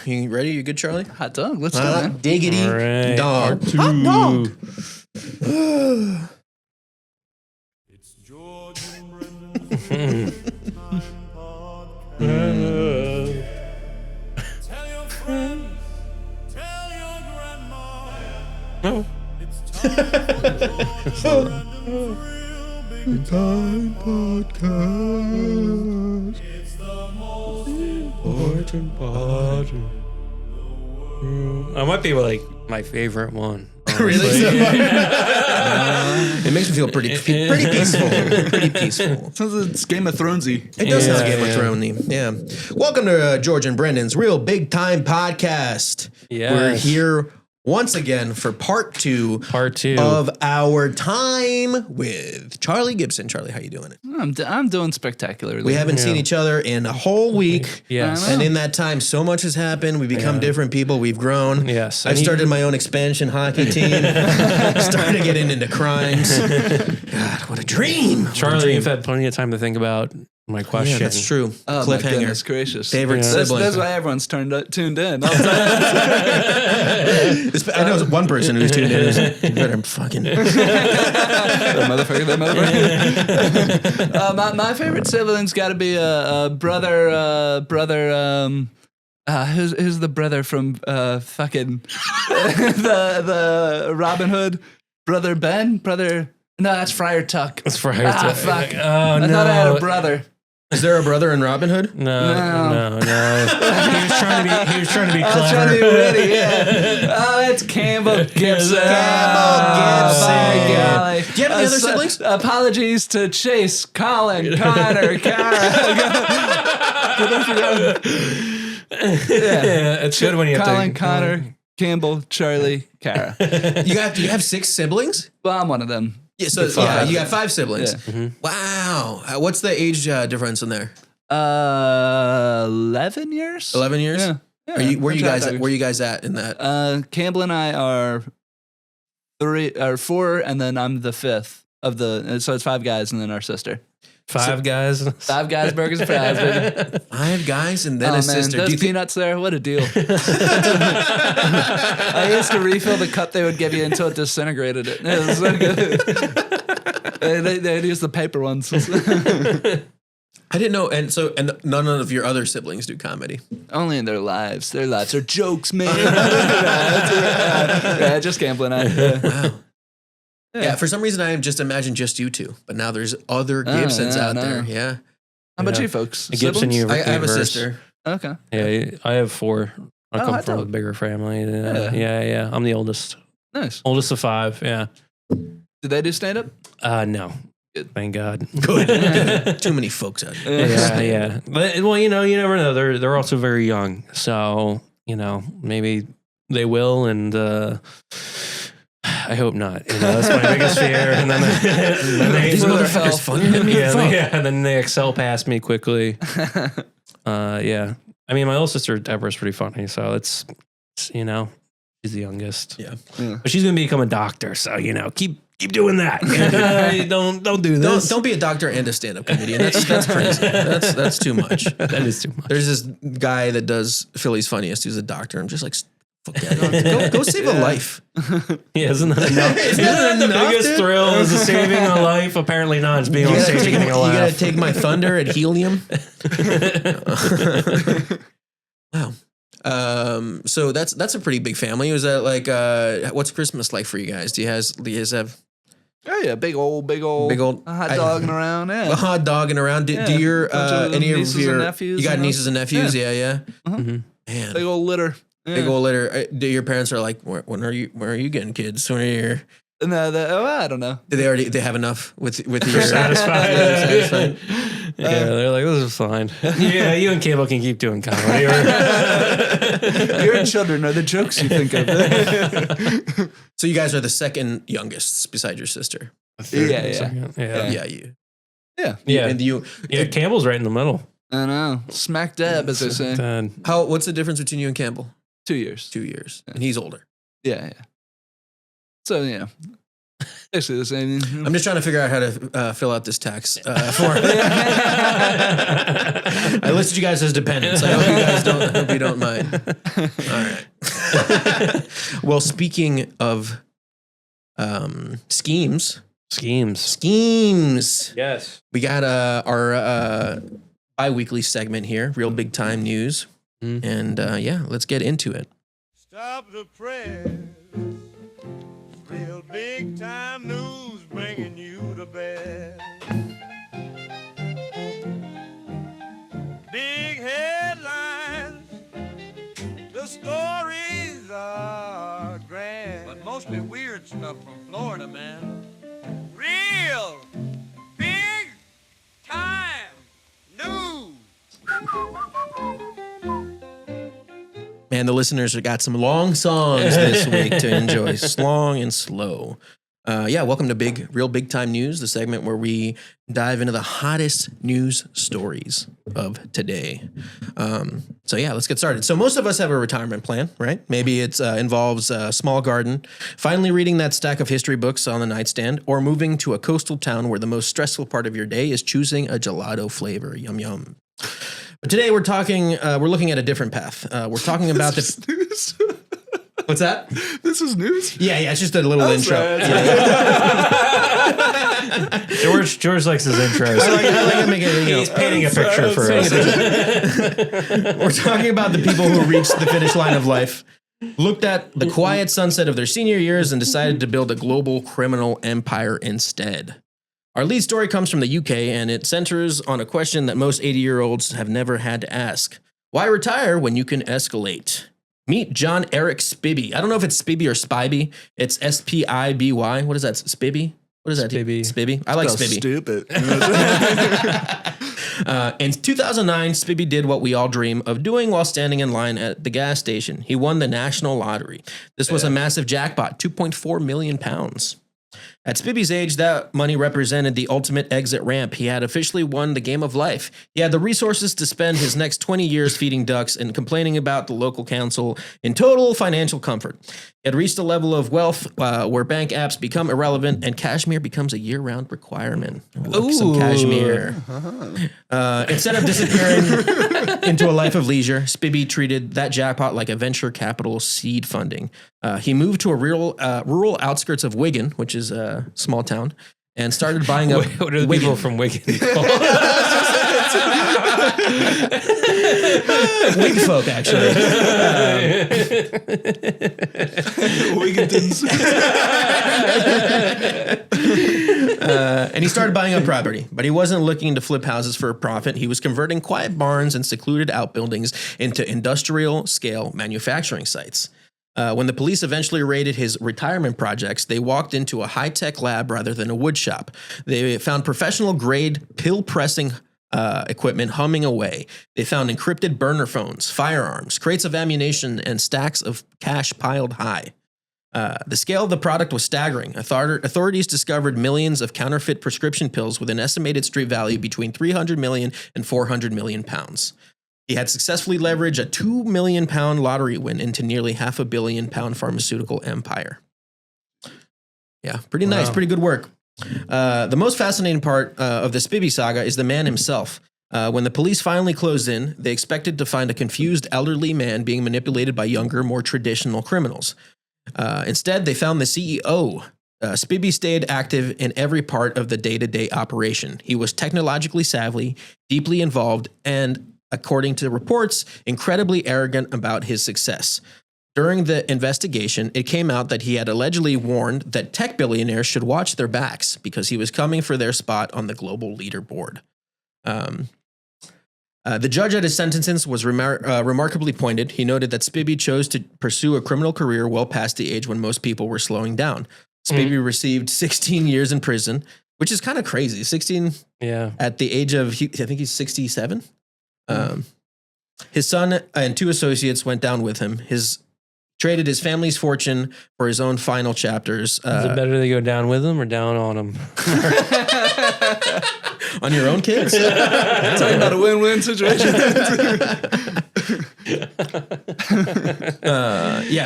You ready? You good, Charlie? Hot dog. Let's go, man. Diggity right. dog. Hot dog. It's George and Tell your friends, tell your grandma. It's time for George and Brendan's real big time podcast. It's the most important part. I might be like my favorite one. Really? It makes me feel pretty peaceful. Pretty peaceful. Sounds like it's Game of Thronesy. It does sound Game of Thronesy. Yeah. Welcome to George and Brendan's Real Big Time Podcast. Yes. We're here once again for part two of our time with Charlie Gibson. Charlie, how you doing? I'm doing spectacularly. We haven't seen each other in a whole week. Yes. And in that time, so much has happened. We've become different people. We've grown. Yes. I've started my own expansion hockey team. Started getting into crimes. God, what a dream. Charlie, you've had plenty of time to think about my question. Yeah, that's true. Oh, my Cliffhanger. goodness gracious. Favorite sibling. That's why everyone's tuned in. I know one person who's tuned in. You better fucking. That motherfucker. My favorite sibling's got to be a brother. Who's the brother from fucking the Robin Hood? Brother Ben? No, that's Friar Tuck. That's Friar Tuck. Fuck. Oh, I thought I had a brother. Is there a brother in Robin Hood? No. He was trying to be clever. I was trying to be witty, yeah. Oh, it's Campbell Gibson. Campbell Gibson. By golly. Do you have any other siblings? Apologies to Chase, Colin, Connor, Kara. Yeah, it's good when you have Colin, to. Connor, Campbell, Charlie, Kara. You have 6 siblings? Well, I'm one of them. Yeah, so you got 5 siblings. Yeah. Wow. What's the age difference in there? 11 years. 11 years? Yeah. Where you guys at in that? Campbell and I are 4, and then I'm the 5th of the. So it's 5 guys, and then our sister. 5 guys. 5 guys, burgers and fries, baby. 5 guys and then a sister. Those peanuts there, what a deal. I used to refill the cup they would give you until it disintegrated it. It was so good. They'd use the paper ones. I didn't know, and none of your other siblings do comedy. Only in their lives. Their lives are jokes, man. Yeah, just Campbell and I. Yeah. Wow. Yeah, for some reason I just imagined just you two, but now there's other Gibsons out there. Yeah. How about you folks? A Gibson I have a sister. Okay. Yeah, I have 4. I come from a bigger family. Yeah. I'm the oldest. Nice. Oldest of 5. Yeah. Did they do stand up? No. Good. Thank God. Good. Too many folks out there. Yeah. But well, you never know. They're also very young, so maybe they will, and I hope not. That's my biggest fear. And then These motherfuckers funny to me. And then they excel past me quickly. Yeah. I mean, my little sister Deborah's pretty funny, so it's she's the youngest. Yeah. But she's gonna become a doctor, so keep doing that. Don't do this. Don't be a doctor and a stand-up comedian. That's crazy. That's too much. That is too much. There's this guy that does Philly's Funniest who's a doctor. I'm just like, fuck that. Go save a life. Yeah, isn't that enough? Isn't that the biggest thrill is saving a life? Apparently not. It's being on stage taking a laugh. You gotta take my thunder at helium. Wow. So that's a pretty big family. Was that like what's Christmas like for you guys? Do you guys have Oh yeah, big old hot dogging around. Yeah, hot dogging around. Do your any of your nephews? You got nieces and nephews? Yeah. Uh-huh. Man, Big old litter. Yeah. big old litter. Do your parents are like, when are you getting kids? When are you? No, I don't know. Do they have enough with your satisfied? Yeah, they're like, this is fine. Yeah, you and Campbell can keep doing comedy. Your children are the jokes you think of. So you guys are the second youngest beside your sister. Yeah. You. Yeah. And you. Yeah, Campbell's right in the middle. I know. Smack dab, as they say. What's the difference between you and Campbell? 2 years. 2 years. And he's older. Yeah. So, Basically the same. I'm just trying to figure out how to fill out this tax form. I listed you guys as dependents. I hope you don't mind. All right. Well, speaking of schemes. Yes. We got our bi-weekly segment here, Real Big Time News. And let's get into it. Stop the press. Real big time news bringing you the best. Big headlines. The stories are grand. But mostly weird stuff from Florida, man. Real big time news. Man, the listeners have got some long songs this week to enjoy. Long and slow. Welcome to Real Big Time News, the segment where we dive into the hottest news stories of today. Let's get started. So most of us have a retirement plan, right? Maybe it involves a small garden, finally reading that stack of history books on the nightstand, or moving to a coastal town where the most stressful part of your day is choosing a gelato flavor. Yum, yum. But today we're looking at a different path. We're talking about the news. What's that? This is news? Yeah, it's just a little intro. George likes his intros. I like him making it, He's painting a picture for us. We're talking about the people who reached the finish line of life, looked at the quiet sunset of their senior years, and decided to build a global criminal empire instead. Our lead story comes from the UK, and it centers on a question that most 80-year-olds have never had to ask. Why retire when you can escalate? Meet John Eric Spibby. I don't know if it's Spibby or Spibby. It's S-P-I-B-Y. What is that? Spibby? What is that? Spibby. I like Spibby. Stupid. In 2009, Spibby did what we all dream of doing while standing in line at the gas station. He won the national lottery. This was a massive jackpot, £2.4 million. At Spibby's age, that money represented the ultimate exit ramp. He had officially won the game of life. He had the resources to spend his next 20 years feeding ducks and complaining about the local council in total financial comfort. He had reached a level of wealth where bank apps become irrelevant and cashmere becomes a year-round requirement. Some cashmere. Instead of disappearing into a life of leisure, Spibby treated that jackpot like a venture capital seed funding. He moved to a rural outskirts of Wigan, which is a small town, and started buying up. What are the people from Wigan called? Wig folk, actually. Wigantons. And he started buying up property, but he wasn't looking to flip houses for a profit. He was converting quiet barns and secluded outbuildings into industrial scale manufacturing sites. When the police eventually raided his retirement projects, they walked into a high-tech lab rather than a wood shop. They found professional-grade pill-pressing equipment humming away. They found encrypted burner phones, firearms, crates of ammunition, and stacks of cash piled high. The scale of the product was staggering. Authorities discovered millions of counterfeit prescription pills with an estimated street value between 300 million and 400 million pounds. He had successfully leveraged a £2 million lottery win into nearly £500 million pharmaceutical empire. Yeah, pretty nice, pretty good work. The most fascinating part of the Spibby saga is the man himself. When the police finally closed in, they expected to find a confused elderly man being manipulated by younger, more traditional criminals. Instead, they found the CEO. Spibby stayed active in every part of the day-to-day operation. He was technologically savvy, deeply involved, and according to reports, incredibly arrogant about his success. During the investigation, it came out that he had allegedly warned that tech billionaires should watch their backs because he was coming for their spot on the global leaderboard. The judge at his sentencing was remarkably pointed. He noted that Spibby chose to pursue a criminal career well past the age when most people were slowing down. Spibby received 16 years in prison, which is kind of crazy. 16 at the age of, I think he's 67. His son and two associates went down with him. Traded his family's fortune for his own final chapters. Is it better to go down with him or down on him? On your own kids? Talking about a win-win situation.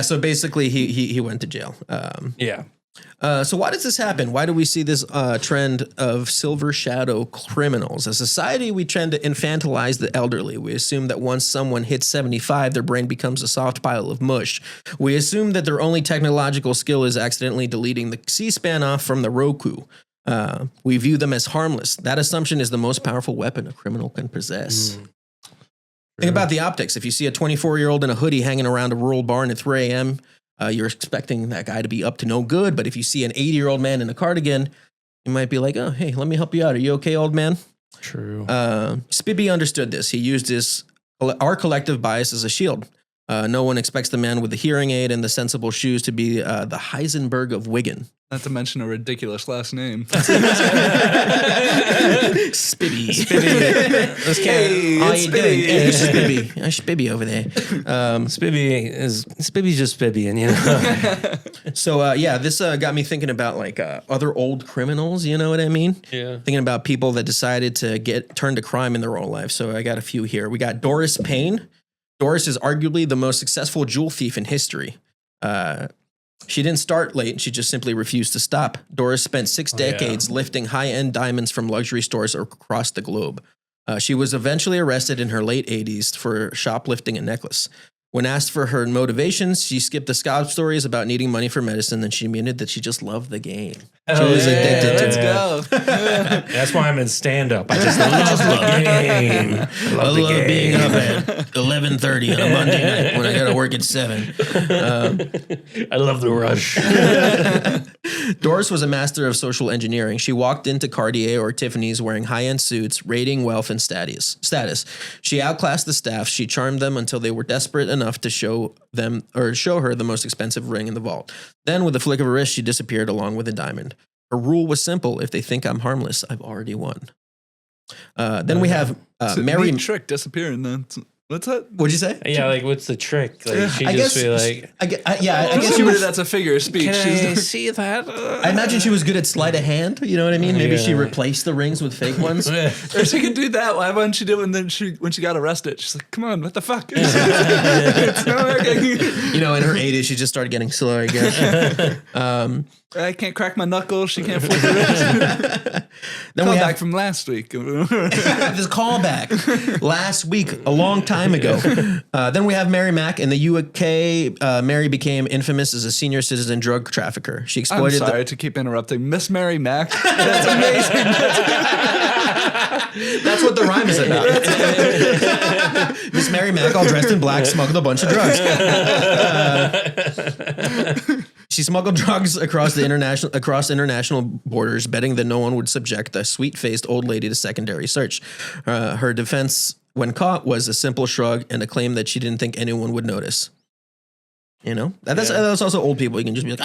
So basically he went to jail. So why does this happen? Why do we see this trend of silver shadow criminals? As a society, we tend to infantilize the elderly. We assume that once someone hits 75, their brain becomes a soft pile of mush. We assume that their only technological skill is accidentally deleting the C-SPAN off from the Roku. We view them as harmless. That assumption is the most powerful weapon a criminal can possess. Think about the optics. If you see a 24-year-old in a hoodie hanging around a rural barn at 3 a.m., you're expecting that guy to be up to no good. But if you see an 80-year-old man in a cardigan, you might be like, oh, hey, let me help you out. Are you okay, old man? True. Spibby understood this. He used our collective bias as a shield. No one expects the man with the hearing aid and the sensible shoes to be the Heisenberg of Wigan. Not to mention a ridiculous last name. Spibby. This cat. Hey, How it's you doing? Spibby. Hey, Spibby. Spibby over there. Spibby's just Spibby, and you know. So this got me thinking about like other old criminals. You know what I mean? Yeah. Thinking about people that decided to turn to crime in their own life. So I got a few here. We got Doris Payne. Doris is arguably the most successful jewel thief in history. She didn't start late. She just simply refused to stop. Doris spent 6 decades lifting high-end diamonds from luxury stores across the globe. She was eventually arrested in her late 80s for shoplifting a necklace. When asked for her motivations, she skipped the sob stories about needing money for medicine, and she admitted that she just loved the game. She was addicted to Let's it. go. That's why I'm in stand-up. I just love the game. I love being up at 11:30 on a Monday night when I got to work at 7. I love the rush. Doris was a master of social engineering. She walked into Cartier or Tiffany's wearing high-end suits, rating wealth and status. She outclassed the staff. She charmed them until they were desperate enough to show her the most expensive ring in the vault. Then, with a flick of her wrist, she disappeared along with a diamond. Her rule was simple: if they think I'm harmless, I've already won. Then we have It's a Mary. neat trick disappearing then. What's that? What'd you say? Yeah, like what's the trick? Like she I just guess- be like, I guess she Assuming was. that's a figure of speech. can I She's- see that? I imagine she was good at sleight of hand. You know what I mean? Maybe she Yeah. replaced the rings with fake ones. Or she could do that. Why wouldn't she do it when she got arrested? She's like, come on, what the fuck? It's not working. You know, in her 80s, she just started getting slow, I guess. I can't crack my knuckles. She can't flip the wrist. Then Call we back have from last week. this callback last week, a long time ago. Then we have Mary Mack. In the UK, Mary became infamous as a senior citizen drug trafficker. She I'm exploited sorry to keep interrupting. Miss Mary Mack. That's amazing. That's what the rhyme is about. Miss Mary Mack, all dressed in black, smuggled a bunch of drugs. She smuggled drugs across international borders, betting that no one would subject the sweet-faced old lady to secondary search. Her defense, when caught, was a simple shrug and a claim that she didn't think anyone would notice. You know, that's also old people. You can just be like,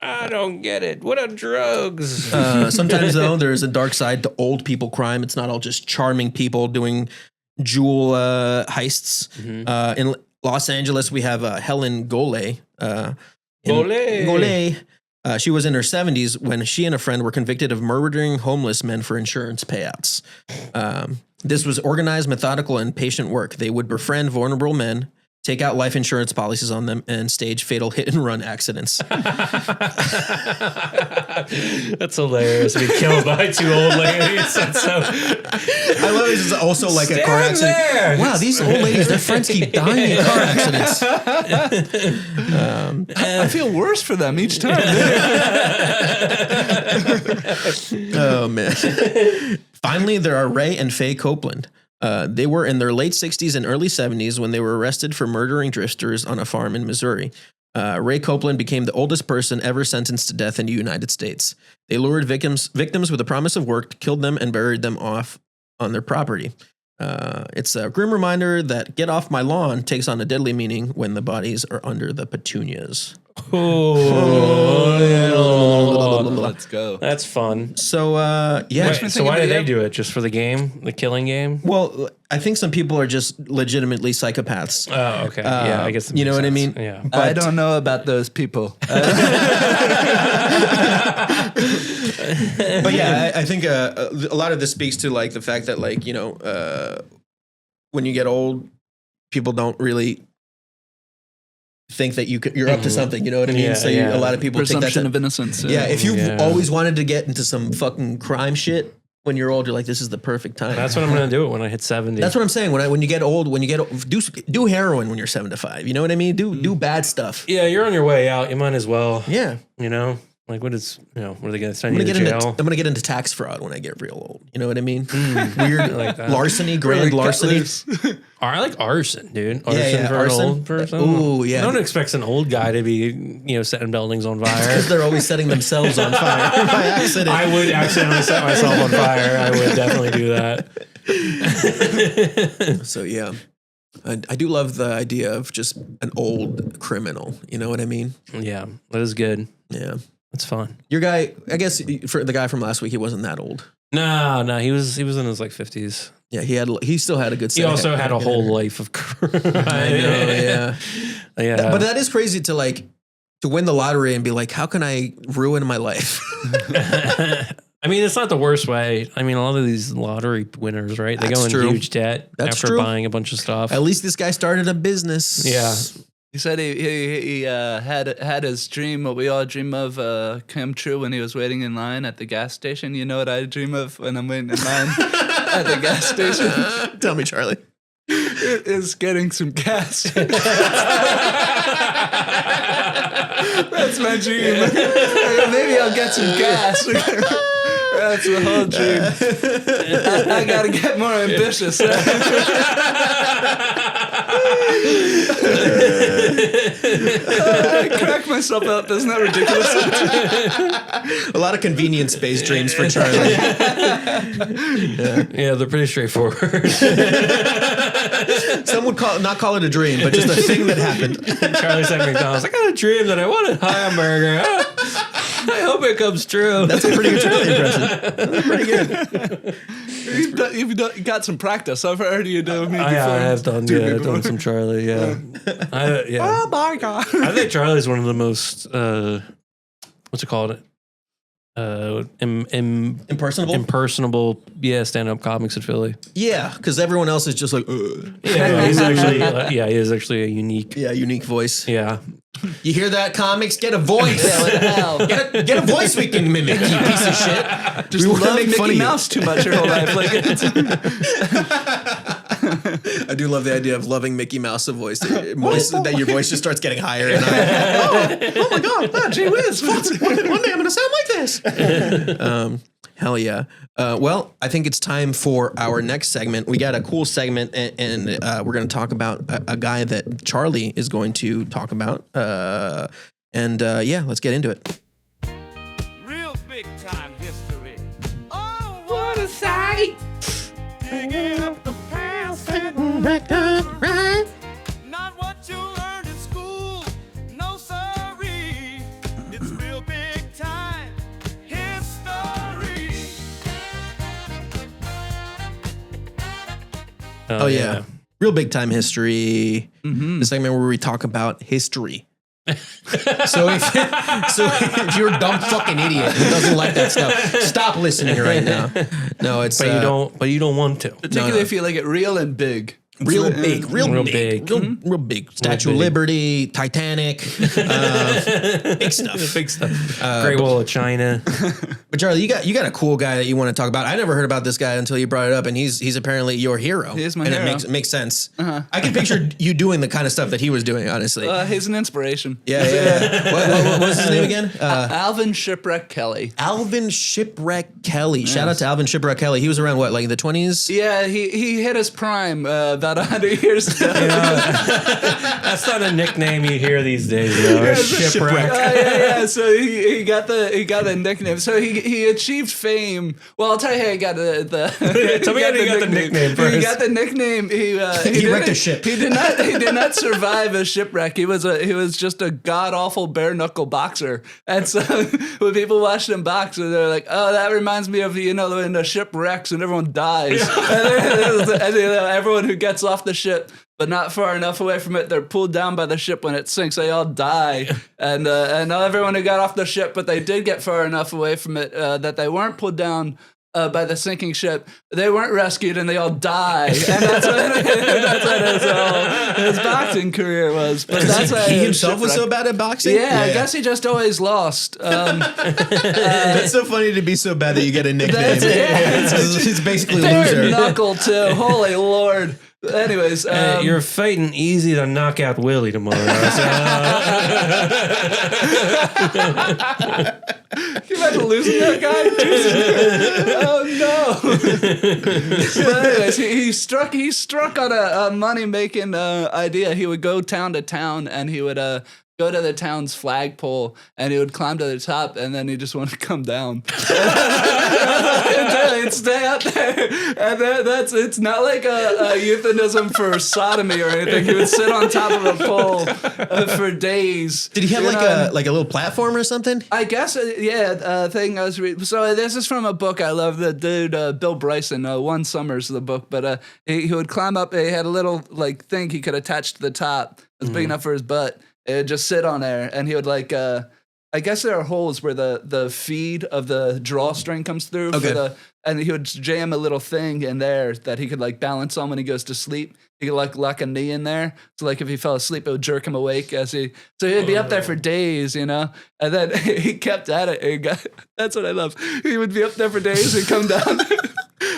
I don't get it. What are drugs? Sometimes though, there's a dark side to old people crime. It's not all just charming people doing jewel heists. In Los Angeles, we have Helen Golay. Golay. She was in her 70s when she and a friend were convicted of murdering homeless men for insurance payouts. This was organized, methodical, and patient work. They would befriend vulnerable men, take out life insurance policies on them, and stage fatal hit-and-run accidents. That's hilarious. Be killed by 2 old ladies. That's so. I love this is also like a car accident. There. Wow, these old ladies, their friends keep dying in car accidents. I feel worse for them each time. Oh, man. Finally, there are Ray and Faye Copeland. They were in their late 60s and early 70s when they were arrested for murdering drifters on a farm in Missouri. Ray Copeland became the oldest person ever sentenced to death in the United States. They lured victims with the promise of work, killed them, and buried them off on their property. It's a grim reminder that get off my lawn takes on a deadly meaning when the bodies are under the petunias. Let's go. That's fun. So, yeah. Wait, so why did they do it? Just for the game? The killing game? Well, I think some people are just legitimately psychopaths. Oh, okay. Yeah, I guess. You know what I mean? Yeah. I don't know about those people. But yeah, I think a lot of this speaks to like the fact that like, when you get old, people don't really think that you're up to something. You know what I mean? Yeah, So yeah. a lot of people think Presumption that's of innocence. yeah. If you've Yeah. always wanted to get into some fucking crime shit when you're old, you're like, this is the perfect time. That's what I'm gonna do when I hit 70. That's what I'm saying. When you get old, do heroin when you're 7 to 5. You know what I mean? Do bad stuff. Yeah, you're on your way out. You might as well. Yeah. You know, like what is what are they gonna send I'm you to jail? gonna get into tax fraud when I get real old. You know what I mean? Weird like that. larceny, grand larceny. I like arson, dude. Arson Yeah, for arson. an old person. Ooh, yeah. No one expects an old guy to be, setting buildings on fire. Because they're always setting themselves on fire by accident. I would accidentally set myself on fire. I would definitely do that. So yeah, I do love the idea of just an old criminal. You know what I mean? Yeah, that is good. Yeah. It's fun. Your guy, I guess for the guy from last week, he wasn't that old. No, he was in his like 50s. Yeah, he still had a good. He also had a whole life of crime. I know, yeah, yeah. But that is crazy to win the lottery and be like, how can I ruin my life? I mean, it's not the worst way. I mean, a lot of these lottery winners, right? They That's go in true. huge debt after true. buying a bunch of stuff. At least this guy started a business. Yeah. He said he had his dream, what we all dream of, come true when he was waiting in line at the gas station. You know what I dream of when I'm waiting in line at the gas station? Tell me, Charlie. Is getting some gas. That's my dream. Maybe I'll get some gas. That's the whole dream. I gotta get more ambitious. I crack myself up. Isn't that ridiculous? A lot of convenience-based dreams for Charlie. Yeah, they're pretty straightforward. Some would not call it a dream, but just a thing that happened. Charlie's at McDonald's. I got a dream that I wanted a hamburger. I hope it comes true. That's a pretty good Charlie impression. That's pretty good. You've got some practice. I've heard you do me before. I have done some Charlie. Yeah. Oh my god! I think Charlie's one of the most what's it called? Impersonable, stand-up comics in Philly. Yeah, because everyone else is just like, Yeah, he's actually, he is actually a unique. yeah, unique voice. Yeah, You hear that, comics? Get a voice. Get a voice we can mimic, you piece of shit. Just We wanna love make fun of Mickey you. Mouse too much your whole life. Like I do love the idea of loving Mickey Mouse the voice. That your voice just starts getting higher and higher. Oh my god! Gee whiz! One day I'm gonna sound like this. Hell yeah! Well, I think it's time for our next segment. We got a cool segment, and we're going to talk about a guy that Charlie is going to talk about. Yeah, let's get into it. Real big time history. Oh, what a sight! Digging up the past and not what you learned in school. No sorry. It's real big time history. Oh yeah. Real big time history. The segment where we talk about history. So if you're a dumb fucking idiot who doesn't like that stuff, stop listening right now. No, it's but you don't want to. particularly if you like it real and big. real big. Real big. Real big. Statue of big. Liberty, Titanic, big stuff. Big stuff. Great Wall of China. But Charlie, you got a cool guy that you want to talk about. I never heard about this guy until you brought it up, and he's apparently your hero. He is my and hero. it makes sense. I can picture you doing the kind of stuff that he was doing. Honestly, He's an inspiration. yeah. What was his name again? Alvin Shipwreck Kelly. Alvin Shipwreck Kelly. Shout out to Alvin Shipwreck Kelly. He was around what, like in the 20s? Yeah, he hit his prime about 100 years ago. That's not a nickname you hear these days, though. Shipwreck. Yeah. So he got the nickname. So he achieved fame. Well, I'll tell you how he got the Tell me how he got the nickname He first. got the nickname. He wrecked a ship. He did not survive a shipwreck. He was just a god awful bare knuckle boxer. And so when people watched him box, they're like, "Oh, that reminds me of when the ship wrecks and everyone dies." and everyone who gets off the ship but not far enough away from it, they're pulled down by the ship when it sinks. They all die, and not everyone who got off the ship, but they did get far enough away from it that they weren't pulled down by the sinking ship. They weren't rescued and they all died. And that's what his boxing career was. But that's why He himself was so bad at boxing? Yeah, I guess he just always lost. It's so funny to be so bad that you get a nickname. It's basically Bare loser. knuckle too. Holy Lord. Anyways, You're fighting easy to knock out Willie tomorrow. So, can you imagine losing that guy? Oh no! But anyways, he struck on a money making idea. He would go town to town, and he would go to the town's flagpole, and he would climb to the top, and then he just wanted to come down. He'd stay up there, and it's not like a euphemism for sodomy or anything. He would sit on top of a pole for days. Did he have like a little platform or something? I guess, thing I was reading. So this is from a book I love. The dude, Bill Bryson, One Summer's the book, but he would climb up. He had a little like thing he could attach to the top. It was big enough for his butt. It would just sit on there, and he would like. I guess there are holes where the feed of the drawstring comes through. Okay. And he would jam a little thing in there that he could like balance on when he goes to sleep. He could like lock a knee in there. So like if he fell asleep, it would jerk him awake so he'd be up there for days, you know? And then he kept at it. That's what I love. He would be up there for days and come down.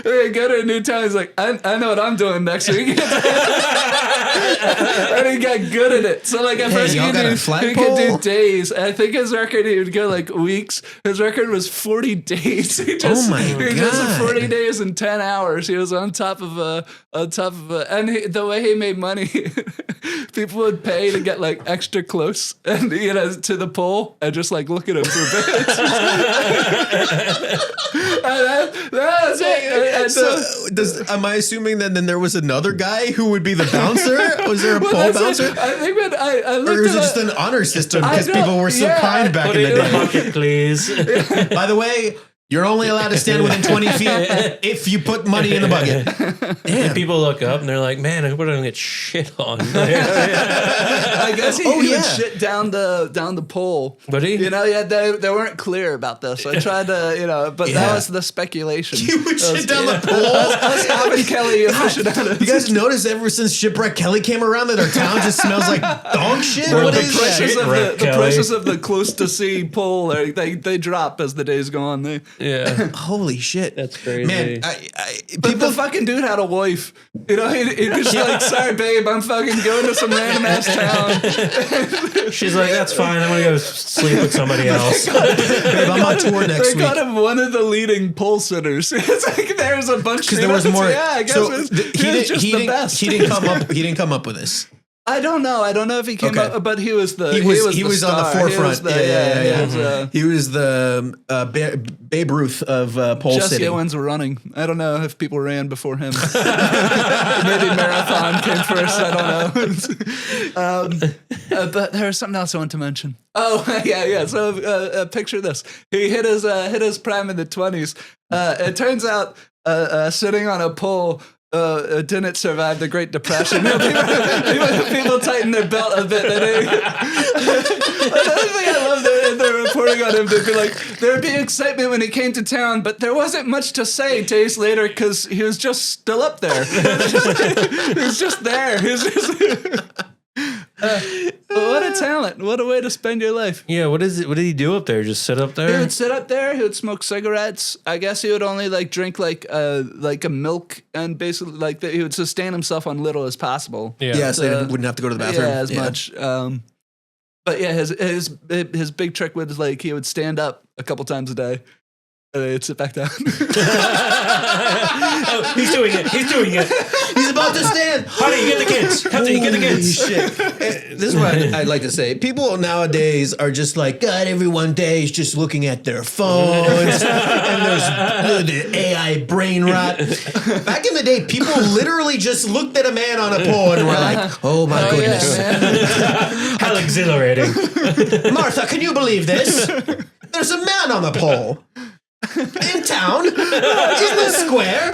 He'd go to a new town. He's like, I know what I'm doing next week. And he got good at it. So like at first he could do days. I think his record, he would go like weeks. His record was 40 days. He does 40 days and 10 hours. He was on top of and the way he made money, people would pay to get like extra close and to the pole and just like look at him for a bit. That's it. Am I assuming that then there was another guy who would be the bouncer? Was there a pole bouncer? I think when I looked or was it just an honor system because people were so kind back in the day? bucket, please. By the way, you're only allowed to stand within 20 feet if you put money in the bucket. And people look up and they're like, man, I hope I don't get shit on. I guess he would shit down the pole. But he? They weren't clear about this. I tried to, but that was the speculation. You would shit down the pole? Us having Kelly aficionados. You guys notice ever since Shipwreck Kelly came around that our town just smells like dog shit? What the is prices that? the prices of the close to sea pole, they drop as the days go on. Yeah. Holy shit. That's crazy. Man, But the fucking dude had a wife. He'd just like, sorry, babe, I'm fucking going to some random ass town. She's like, that's fine. I'm going to go sleep with somebody else. Babe, I'm on tour next They week. got him one of the leading pole sitters. It's like there's a bunch Because there was more. Yeah, I guess so he was just the best. He didn't come up with this. I don't know if he came up, but he was the He was on the forefront. He was the Babe Ruth of pole Jesse sitting. Owens running. I don't know if people ran before him. Maybe marathon came first. I don't know. But there was something else I wanted to mention. Oh yeah. So picture this: he hit his prime in the 20s. It turns out sitting on a pole. Didn't survive the Great Depression. People tighten their belt a bit. Another thing I love in the reporting on him, they'd be like, there'd be excitement when he came to town, but there wasn't much to say days later because he was just still up there. He was just there. He was just... what a talent. What a way to spend your life. Yeah, what did he do up there? Just sit up there? He would sit up there. He would smoke cigarettes. I guess he would only like drink like a milk and basically like he would sustain himself on little as possible. Yeah, so he wouldn't have to go to the bathroom. Yeah, as much. But yeah, his big trick was like he would stand up a couple times a day. And he'd sit back down. Oh, he's doing it. He's about to stand. How do you get the kids? Shit. This is what I'd like to say. People nowadays are just like, God, everyone day is just looking at their phones. And there's the AI brain rot. Back in the day, people literally just looked at a man on a pole and were like, oh my goodness. Yeah, How exhilarating. Martha, can you believe this? There's a man on the pole. In town, in the square.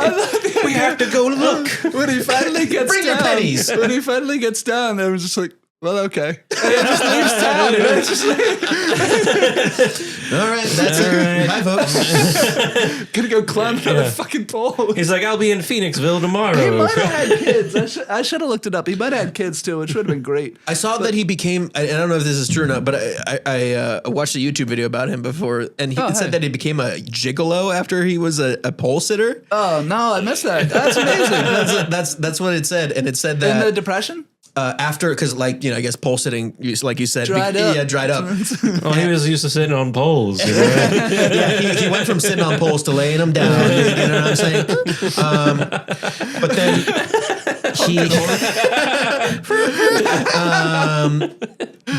We have to go look. When he finally gets Bring down, your pennies. When he finally gets down, they were just like, well, okay. And it just leaves town. You know? It's just All right, that's it. Bye, folks. gonna go climb another fucking pole. He's like, I'll be in Phoenixville tomorrow. He might have had kids. I should have looked it up. He might have had kids too, which would have been great. I saw that he became, I don't know if this is true or not, but I watched a YouTube video about him before, and he said that he became a gigolo after he was a pole sitter. Oh, no, I missed that. That's amazing. That's what it said, and it said that In the Depression? after, because like, I guess pole sitting, like you said, Dried up. Yeah, dried up. Well, he was used to sitting on poles. You know? Yeah, he went from sitting on poles to laying them down. You know what I'm saying?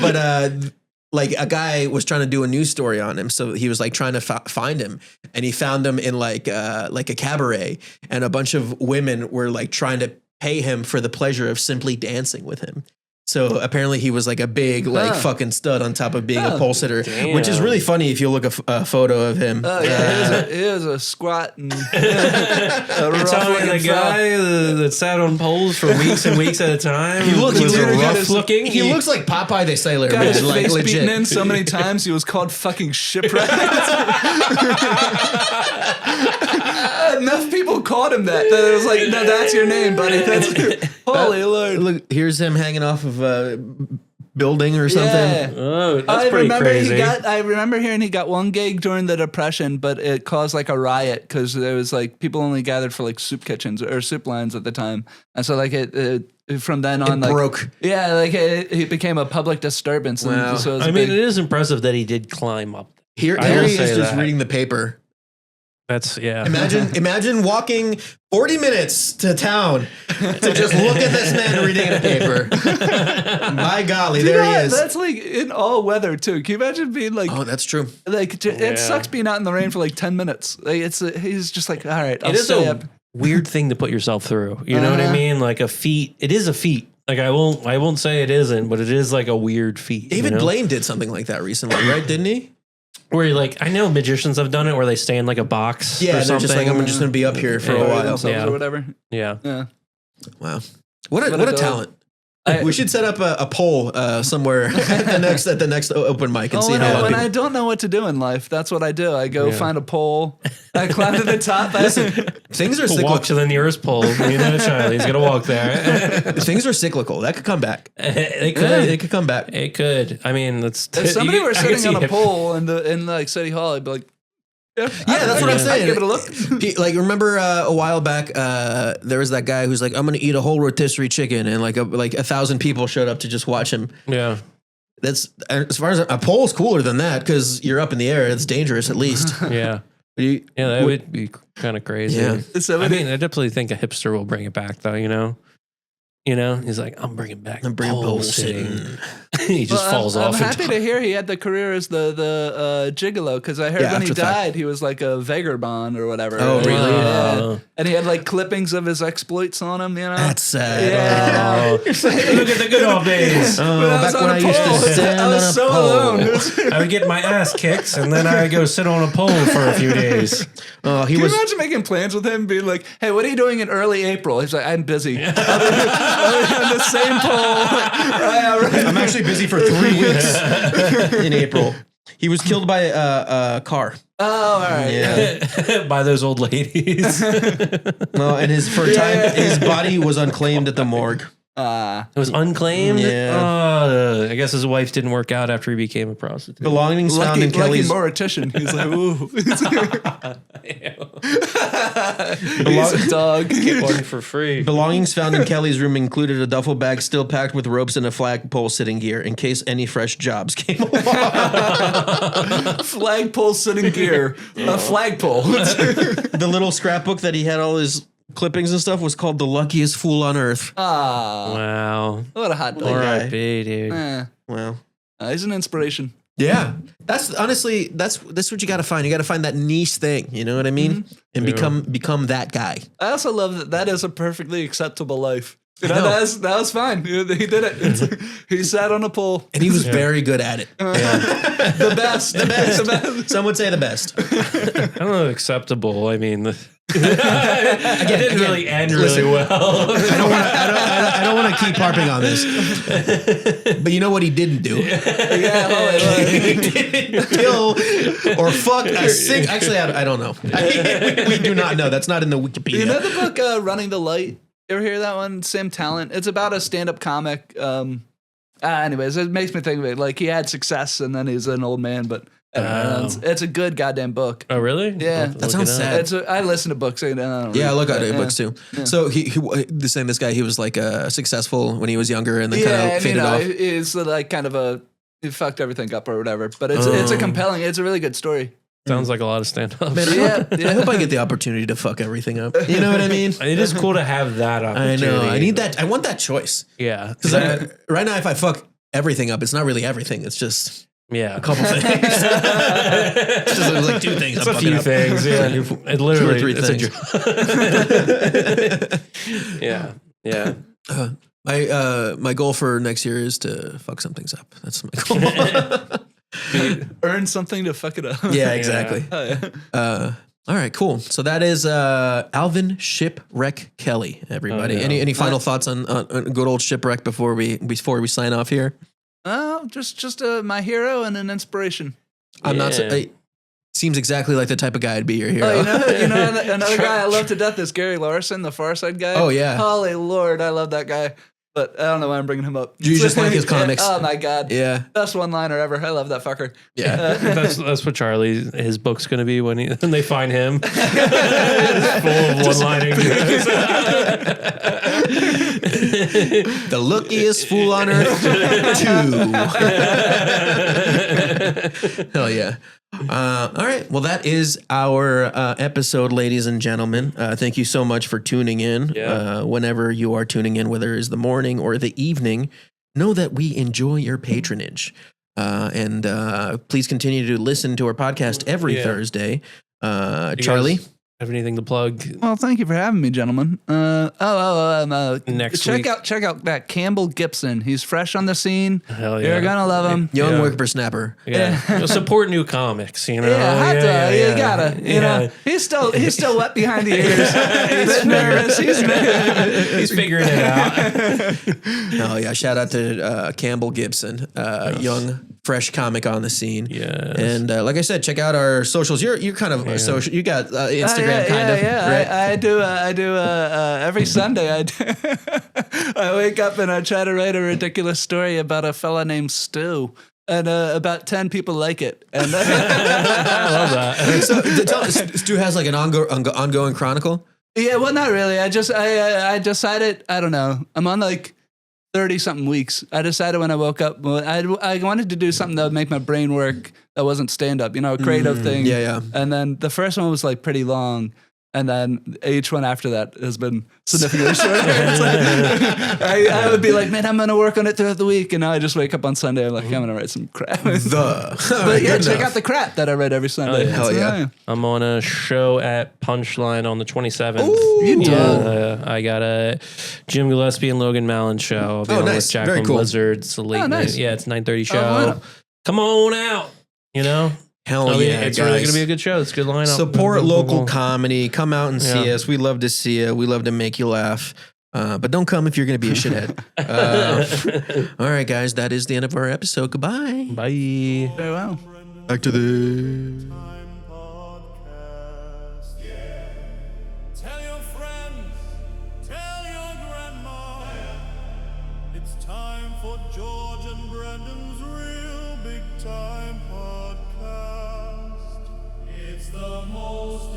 But then like a guy was trying to do a news story on him, so he was like trying to find him, and he found him in like a cabaret, and a bunch of women were like trying to pay him for the pleasure of simply dancing with him. So apparently he was like a big like fucking stud on top of being a pole sitter, which is really funny if you look a photo of him. Oh yeah, he was a squat and You're telling the guy that sat on poles for weeks and weeks at a time. He literally got rough looking. He looks like Popeye the Sailor got his Man, like face legit. beaten in so many times he was called fucking Shipwreck. Enough people called him that it was like, no, that's your name, buddy. That's holy Lord. Look, here's him hanging off of a building or something. Yeah. Oh, that's pretty crazy. I remember hearing he got one gig during the Depression, but it caused like a riot because there was like people only gathered for like soup kitchens or soup lines at the time, and so like it from then on, like broke. Yeah, like it became a public disturbance. Wow. And so it was I mean, it is impressive that he did climb up. Here I will he is say just that. reading the paper. That's Imagine walking 40 minutes to town to just look at this man reading a paper. My golly, there he is. That's like in all weather too. Can you imagine being like? Oh, that's true. Like it sucks being out in the rain for like 10 minutes. Like he's just like, all right, I'll It is stay a up. weird thing to put yourself through. You know what I mean? Like a feat. It is a feat. Like I won't say it isn't, but it is like a weird feat. David you know? Blaine did something like that recently, right? Didn't he? Where you're like, I know magicians have done it where they stay in like a box. Yeah, or they're something. just like, I'm just going to be up here for a Bury while. themselves Yeah. or whatever. Yeah. Yeah. Wow. What a dog. talent. We should set up a poll somewhere at the next open mic and see how long when people. I don't know what to do in life, that's what I do. I go find a pole. I climb to the top. Things are Walk cyclical. to the nearest pole. You know, Charlie's gonna walk there. Things are cyclical. That could come back. It could. It could come back. It could. I mean, that's. if somebody were I could sitting on see a it. pole in like City Hall, I'd be like, yeah, that's what I'm saying. I'd give it a look. Like, remember a while back, there was that guy who's like, I'm going to eat a whole rotisserie chicken, and like 1,000 people showed up to just watch him. Yeah. That's, as far as a pole's cooler than that, because you're up in the air. It's dangerous, at least. Yeah. Yeah, That would be kind of crazy. Yeah. So I mean, I definitely think a hipster will bring it back, though. You know, he's like, I'm bringing back. I'm bringing pole pole sitting. sitting. He just falls I'm off. happy to hear he had the career as the gigolo, because I heard Yeah, when he after the fact. died, he was like a vagabond or whatever. Oh, really? Yeah. And he had like clippings of his exploits on him, you know? That's sad. Yeah. Look at the good old days. Oh, When I was back on when a I used pole, to stand I on was a so pole. alone. I would get my ass kicked, and then I would go sit on a pole for a few days. Oh, he Can was. you imagine making plans with him, being like, hey, what are you doing in early April? He's like, I'm busy. I'll be on the same pole. Right. I'm actually busy for 3 weeks in April. He was killed by a car. Oh, all right. Yeah. By those old ladies. Well, and his body was unclaimed at the morgue. It was unclaimed? Yeah. I guess his wife didn't work out after he became a prostitute. Belongings found in Lucky Kelly's. mortician. He's like, ooh. He's a dog. Get one for free. Belongings found in Kelly's room included a duffel bag still packed with ropes and a flagpole sitting gear in case any fresh jobs came along. Flagpole sitting gear. A flagpole. The little scrapbook that he had all his clippings and stuff was called The Luckiest Fool on Earth. Ah, Wow. what a hot dog. R.I.P., dude. Wow. He's an inspiration. Yeah. That's honestly, that's what you got to find. You got to find that niche thing. You know what I mean? And become that guy. I also love that is a perfectly acceptable life. You know, that was fine. He did it. He sat on a pole. And he was very good at it. The best. The best. Some would say the best. I don't know, acceptable. I mean, it didn't really end really well. I don't want to keep harping on this. But you know what he didn't do? He didn't kill or fuck a single. Actually, I don't know. We do not know. That's not in the Wikipedia. You know the book Running the Light? You ever hear that one? Same Talent. It's about a stand-up comic. Anyways, it makes me think of it. Like, he had success and then he's an old man, but it's a good goddamn book. Oh, really? Yeah. That sounds sad. I listen to books. I don't Yeah, I read, look at but, books too. Yeah. So this guy, he was like successful when he was younger and then kind of faded off. It's like kind of he fucked everything up or whatever. But it's a it's a really good story. Sounds like a lot of stand-ups. Man, I hope I get the opportunity to fuck everything up. You know what I mean? It is cool to have that opportunity. I know. I need that. I want that choice. Yeah. Because right now, if I fuck everything up, it's not really everything. It's just a couple things. It's just like two things. It's a few things. Yeah. It literally 2 or 3 things. Yeah. My goal for next year is to fuck some things up. That's my goal. Earn something to fuck it up. Yeah, exactly. Oh, All right, cool. So that is Alvin Shipwreck Kelly. Everybody, any final thoughts on good old Shipwreck before we sign off here? Just my hero and an inspiration. I'm not. Seems exactly like the type of guy I'd be your hero. Oh, you know another guy I love to death is Gary Larson, the Far Side guy. Oh yeah. Holy Lord, I love that guy. But I don't know why I'm bringing him up. You just like his comics. Oh my God. Yeah. Best one-liner ever. I love that fucker. Yeah. That's what his book's gonna be when they find him. It's full of one-lining. The luckiest fool on earth. 2. Hell yeah. All right. Well, that is our episode, ladies and gentlemen. Thank you so much for tuning in. Yeah. Whenever you are tuning in, whether it's the morning or the evening, know that we enjoy your patronage. And please continue to listen to our podcast every Thursday. Charlie? Have anything to plug? Well, thank you for having me, gentlemen. Next check week. out that Campbell Gibson. He's fresh on the scene. Hell yeah. You're gonna love him. Young Yeah. whippersnapper. Yeah. Support new comics, you know? Yeah, you gotta. You know, he's still wet behind the ears. He's nervous. He's figuring it out. Oh yeah! Shout out to Campbell Gibson, young, fresh comic on the scene. Yes. And like I said, check out our socials. You're kind of social. You got Instagram, kind of. Right? I do. Every Sunday, I do. I wake up and I try to write a ridiculous story about a fella named Stu. And about 10 people like it. And I love that. So tell us, Stu has like an ongoing chronicle. Yeah, well, not really. I decided, I don't know. I'm on like 30-something weeks. I decided when I woke up, I wanted to do something that would make my brain work that wasn't stand-up, a creative thing. Yeah. And then the first one was like pretty long. And then each one after that has been significantly shorter. I would be like, man, I'm going to work on it throughout the week. And now I just wake up on Sunday. I'm like, I'm going to write some crap. But check out the crap that I write every Sunday. Hell yeah. I'm on a show at Punchline on the 27th. Ooh, you do. I got a Jim Gillespie and Logan Mallon show. I'll be on nice. with Jacqueline Very cool. Blizzard. It's a late nice. night. Yeah, it's 9:30 show. wow. Come on out. Hell yeah, it's guys. really going to be a good show. It's a good lineup. Support local comedy. Come out and see us. We love to see you. We love to make you laugh. But don't come if you're going to be a shithead. All right, guys. That is the end of our episode. Goodbye. Bye. Very well. Back to the... Tell your friends, tell your grandma, it's time for George and Brendan's real big time podcast. It's the most